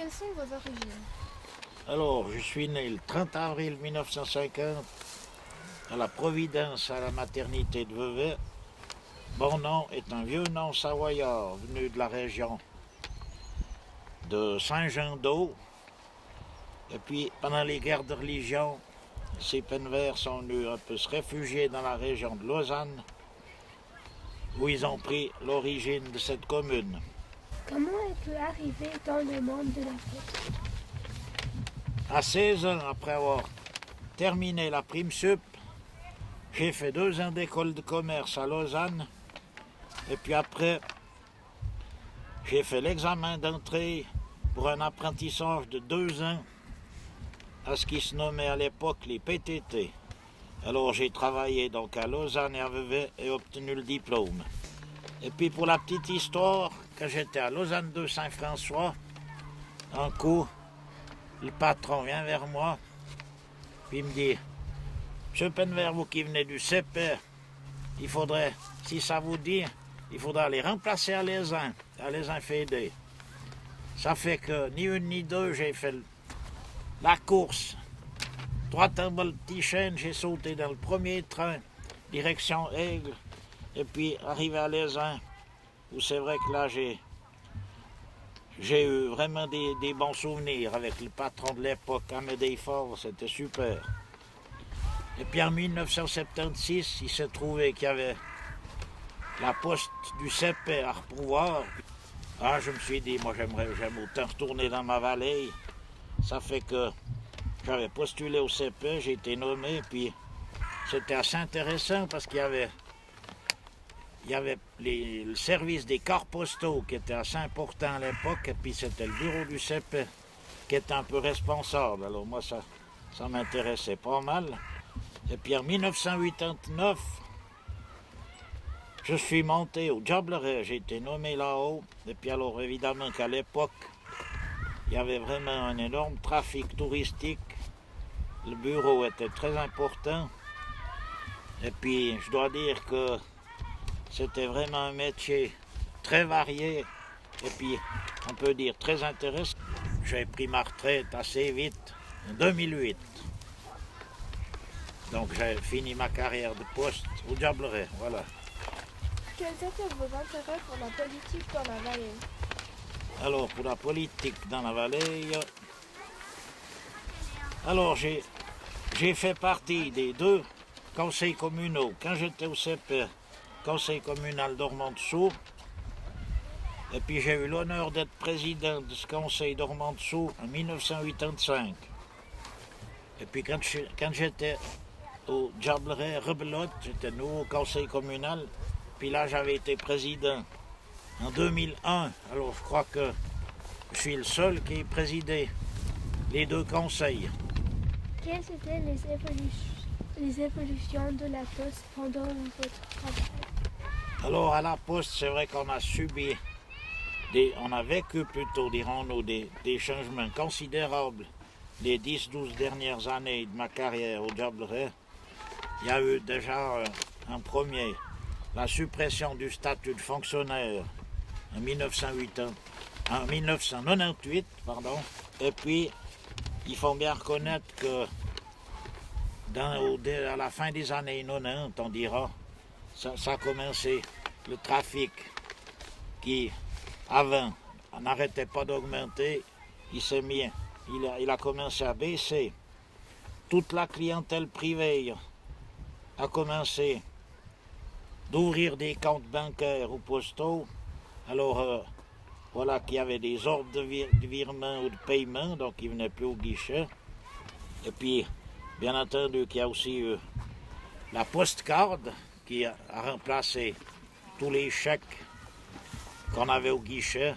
Quelles sont vos origines? Alors, je suis né le 30 avril 1950 à la Providence, à la maternité de Vevey. Mon nom est un vieux nom savoyard venu de la région de Saint-Jean-d'Eau. Et puis, pendant les guerres de religion, ces Penverts sont venus un peu se réfugier dans la région de Lausanne, où ils ont pris l'origine de cette commune. Comment es-tu arrivé dans le monde de la poste? À 16 ans, après avoir terminé la prime sup, j'ai fait 2 ans d'école de commerce à Lausanne. Et puis après, j'ai fait l'examen d'entrée pour un apprentissage de 2 ans à ce qui se nommait à l'époque les PTT. Alors j'ai travaillé donc à Lausanne et à Vevey et obtenu le diplôme. Et puis pour la petite histoire, quand j'étais à Lausanne de Saint-François, un coup, le patron vient vers moi, puis il me dit « Monsieur Penvert, vous qui venez du CP, il faudrait, si ça vous dit, il faudra les remplacer à l'ESIN Fédé. » Ça fait que ni une ni deux, j'ai fait la course. 3 voltigènes, j'ai sauté dans le premier train, direction Aigle, et puis arrivé à l'ESIN, où c'est vrai que là, j'ai eu vraiment des bons souvenirs avec le patron de l'époque, Amédée Fort, c'était super. Et puis en 1976, il s'est trouvé qu'il y avait la poste du CP à repouvoir. Ah, je me suis dit, moi j'aime autant retourner dans ma vallée. Ça fait que j'avais postulé au CP, j'ai été nommé, puis c'était assez intéressant parce qu'il y avait le service des corps postaux qui était assez important à l'époque, et puis c'était le bureau du CP qui était un peu responsable. Alors moi, ça m'intéressait pas mal. Et puis en 1989, je suis monté au Diableret, j'ai été nommé là-haut. Et puis alors évidemment qu'à l'époque, il y avait vraiment un énorme trafic touristique. Le bureau était très important. Et puis je dois dire que c'était vraiment un métier très varié et puis on peut dire très intéressant. J'ai pris ma retraite assez vite, en 2008. Donc j'ai fini ma carrière de poste au Diableret, voilà. Quels étaient vos intérêts pour la politique dans la vallée? Alors pour la politique dans la vallée, alors j'ai fait partie des 2 conseils communaux. Quand j'étais au CP, conseil communal d'Ormont-Dessous, et puis j'ai eu l'honneur d'être président de ce conseil d'Ormont-Dessous en 1985. Et puis quand j'étais au Diableret, Rebelote, j'étais nouveau au conseil communal, puis là j'avais été président en 2001. Alors je crois que je suis le seul qui ait présidé les 2 conseils. Quelles étaient les évolutions de la poste pendant votre travail? Alors à la poste, c'est vrai qu'on a subi, on a vécu plutôt, dirons-nous, des changements considérables les 10-12 dernières années de ma carrière au Diableret. Il y a eu déjà un premier, la suppression du statut de fonctionnaire en 1998, pardon. Et puis, il faut bien reconnaître que à la fin des années 90, on dira, ça a commencé le trafic qui, avant, n'arrêtait pas d'augmenter. Il a commencé à baisser. Toute la clientèle privée a commencé d'ouvrir des comptes bancaires ou postaux. Alors, voilà qu'il y avait des ordres de virement ou de paiement, donc ils ne venaient plus au guichet. Et puis, bien entendu, qu'il y a aussi eu la postcard qui a remplacé tous les chèques qu'on avait au guichet.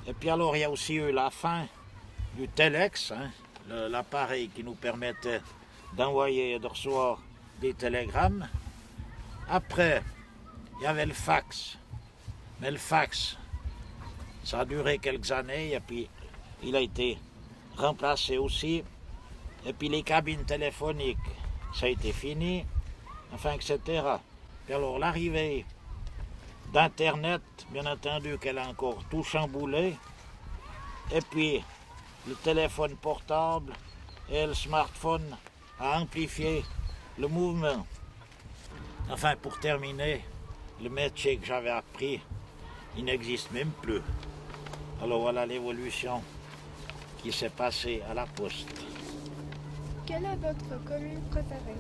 Et puis alors, il y a aussi eu la fin du Telex, l'appareil qui nous permettait d'envoyer et de recevoir des télégrammes. Après, il y avait le fax. Mais le fax, ça a duré quelques années et puis il a été remplacé aussi. Et puis les cabines téléphoniques, ça a été fini, enfin, etc. Puis alors l'arrivée d'Internet, bien entendu qu'elle a encore tout chamboulé. Et puis, le téléphone portable et le smartphone a amplifié le mouvement. Enfin, pour terminer, le métier que j'avais appris, il n'existe même plus. Alors voilà l'évolution qui s'est passée à la poste. Quelle est votre commune préférée?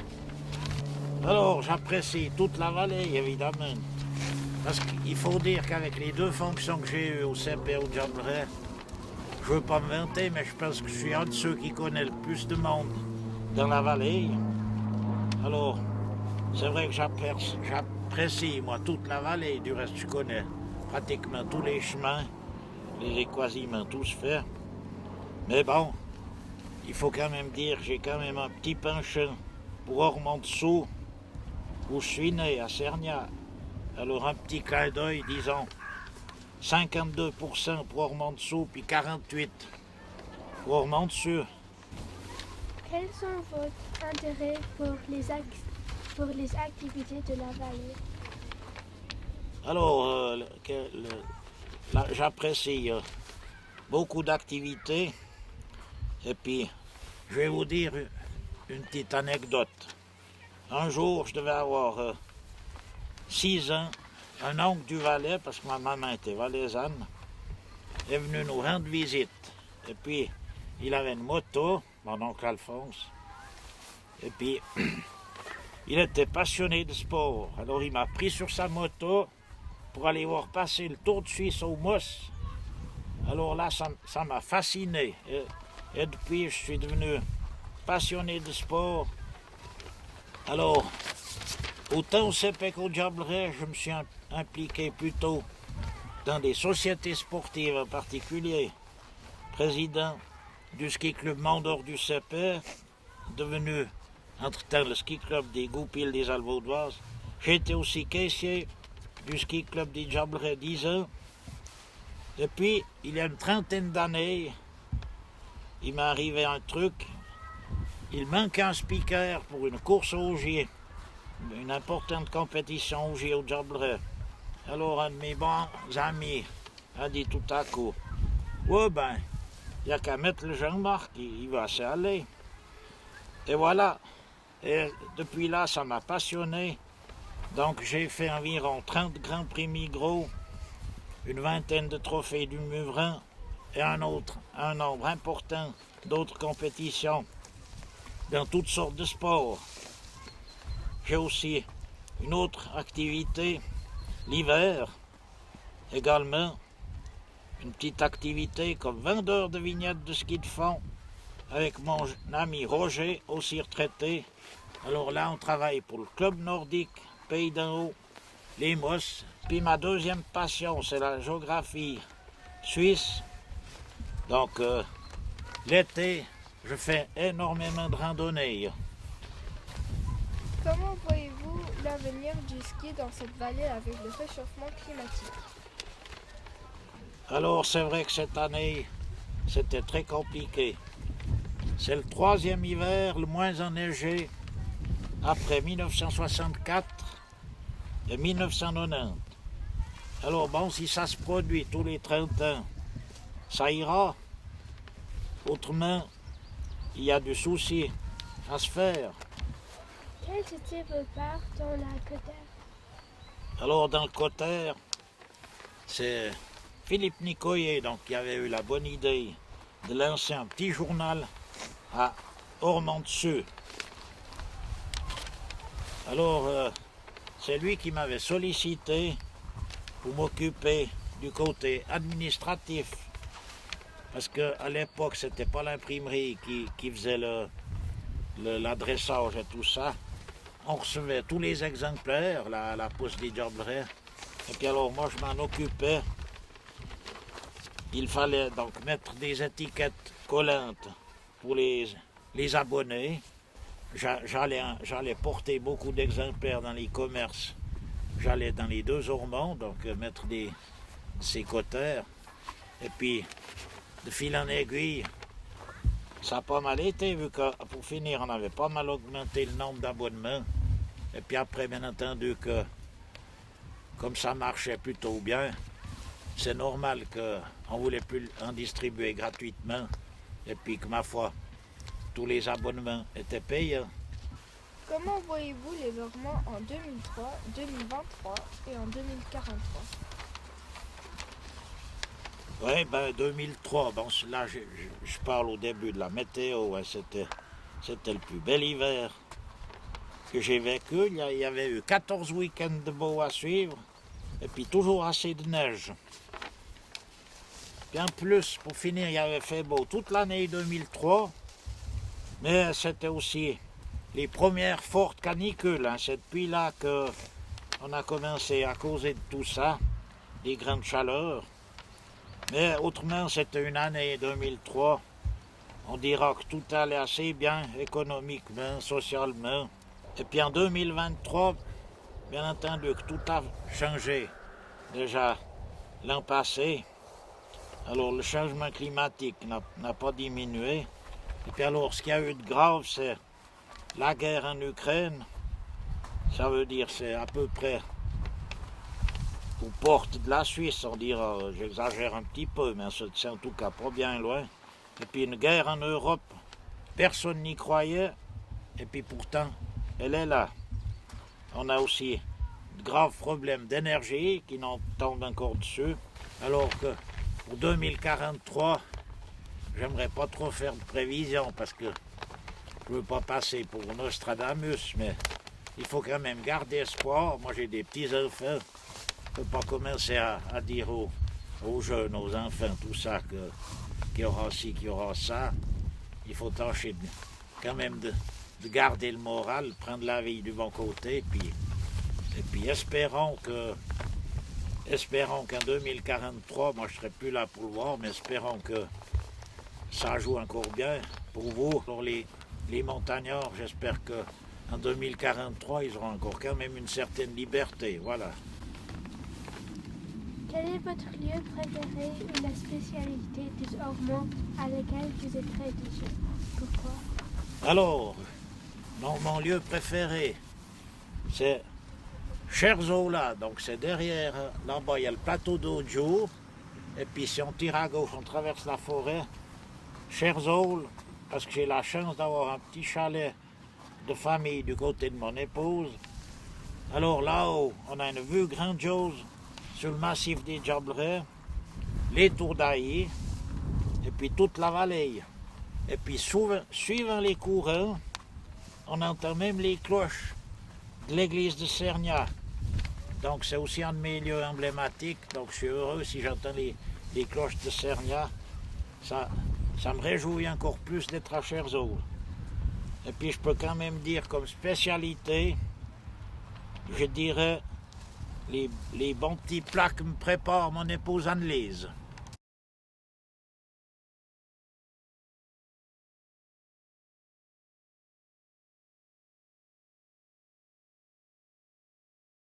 Alors, j'apprécie toute la vallée, évidemment. Parce qu'il faut dire qu'avec les deux fonctions que j'ai eues au CP et au Diablerais, je ne veux pas me vanter, mais je pense que je suis un de ceux qui connaît le plus de monde dans la vallée. Alors, c'est vrai que j'apprécie, moi, toute la vallée. Du reste, je connais pratiquement tous les chemins. Je les ai quasiment tous faits. Mais bon, il faut quand même dire que j'ai quand même un petit penchant pour Ormont-Dessous, où je suis né, à Cerniat. Alors un petit clin d'œil, disons, 52% pour Ormont-Dessous, puis 48% pour Ormont-Dessus. Quels sont vos intérêts pour les activités de la vallée? Alors, j'apprécie beaucoup d'activités. Et puis, je vais vous dire une petite anecdote. Un jour, je devais avoir 6 ans. Un oncle du Valais, parce que ma maman était valaisanne, est venu nous rendre visite. Et puis, il avait une moto, mon oncle Alphonse. Et puis, il était passionné de sport. Alors, il m'a pris sur sa moto pour aller voir passer le Tour de Suisse au Moss. Alors là, ça m'a fasciné. Et depuis, je suis devenu passionné de sport. Alors, autant au CP qu'au Diablerais, je me suis impliqué plutôt dans des sociétés sportives en particulier. Président du ski club Mont-d'Or du CP, devenu entre-temps le ski club des Goupils des Alvaudoises. J'ai été aussi caissier du ski club des Diablerais 10 ans. Et puis, il y a une trentaine d'années, il m'est arrivé un truc. Il manque un speaker pour une course au gier, une importante compétition au gier au Diablerais. Alors un de mes bons amis a dit tout à coup, « Ouais ben, il n'y a qu'à mettre le Jean-Marc, il va s'y aller. » Et voilà. Et depuis là, ça m'a passionné. Donc j'ai fait environ 30 Grands Prix Migros, une vingtaine de trophées du Muvrin et un nombre important d'autres compétitions dans toutes sortes de sports. J'ai aussi une autre activité, l'hiver, également, une petite activité comme vendeur de vignettes de ski de fond avec mon ami Roger, aussi retraité. Alors là, on travaille pour le club nordique, Pays d'en Haut, les Mosses. Puis ma deuxième passion, c'est la géographie suisse. Donc, l'été, je fais énormément de randonnées. Comment voyez-vous l'avenir du ski dans cette vallée avec le réchauffement climatique? Alors, c'est vrai que cette année, c'était très compliqué. C'est le 3e hiver le moins enneigé après 1964 et 1990. Alors bon, si ça se produit tous les 30 ans, ça ira. Autrement, il y a du souci à se faire. Quelles étaient vos parts dans la Cotère? Alors dans le Cotère, c'est Philippe Nicoyer donc, qui avait eu la bonne idée de lancer un petit journal à Ormont-Dessus. Alors, c'est lui qui m'avait sollicité pour m'occuper du côté administratif. Parce qu'à l'époque, c'était pas l'imprimerie qui faisait l'adressage et tout ça. On recevait tous les exemplaires, la poste des Diablerais. Et puis alors, moi, je m'en occupais. Il fallait donc mettre des étiquettes collantes pour les abonnés. J'allais porter beaucoup d'exemplaires dans les commerces. J'allais dans les 2 Ormonts, donc mettre ces cotères. Et puis, de fil en aiguille, ça a pas mal été, vu que pour finir, on avait pas mal augmenté le nombre d'abonnements. Et puis après, bien entendu, que comme ça marchait plutôt bien, c'est normal qu'on ne voulait plus en distribuer gratuitement. Et puis que ma foi, tous les abonnements étaient payants. Comment voyez-vous les logements en 2003, 2023 et en 2043? Oui, ben 2003, bon, là je parle au début de la météo, ouais, c'était le plus bel hiver que j'ai vécu. Il y avait eu 14 week-ends de beau à suivre, et puis toujours assez de neige. Puis en plus, pour finir, il avait fait beau toute l'année 2003, mais c'était aussi les premières fortes canicules. Hein. C'est depuis là qu'on a commencé à causer de tout ça, des grandes chaleurs. Mais autrement, c'était une année 2003. On dira que tout allait assez bien, économiquement, socialement. Et puis en 2023, bien entendu que tout a changé. Déjà l'an passé, alors le changement climatique n'a pas diminué. Et puis alors, ce qu'il y a eu de grave, c'est la guerre en Ukraine. Ça veut dire c'est à peu près aux portes de la Suisse, on dira, j'exagère un petit peu, mais c'est en tout cas pas bien loin. Et puis une guerre en Europe, personne n'y croyait, et puis pourtant, elle est là. On a aussi de graves problèmes d'énergie qui n'en tombent encore dessus, alors que pour 2043, j'aimerais pas trop faire de prévisions, parce que je veux pas passer pour Nostradamus, mais il faut quand même garder espoir. Moi j'ai des petits-enfants. On ne peut pas commencer à dire aux jeunes, aux enfants, tout ça, qu'il y aura ci, qu'il y aura ça. Il faut tâcher quand même de garder le moral, prendre la vie du bon côté, et puis espérons qu'en 2043, moi je ne serai plus là pour le voir, mais espérons que ça joue encore bien pour vous. Pour les montagnards, j'espère qu'en 2043, ils auront encore quand même une certaine liberté, voilà. Quel est votre lieu préféré ou la spécialité des Ormonts à laquelle vous êtes très attaché? Pourquoi? Alors, mon lieu préféré, c'est Cherzola, donc c'est derrière, là-bas il y a le plateau d'Audio, et puis si on tire à gauche, on traverse la forêt, Cherzol, parce que j'ai la chance d'avoir un petit chalet de famille du côté de mon épouse. Alors là-haut, on a une vue grandiose sur le massif des Diableret, les tours d'Ailly, et puis toute la vallée. Et puis suivant les courants, on entend même les cloches de l'église de Cernia. Donc c'est aussi un de mes lieux emblématiques, donc je suis heureux si j'entends les cloches de Cernia. Ça me réjouit encore plus d'être à Cherzol. Et puis je peux quand même dire comme spécialité, je dirais, les bons petits plats que me prépare mon épouse Anne-Lise.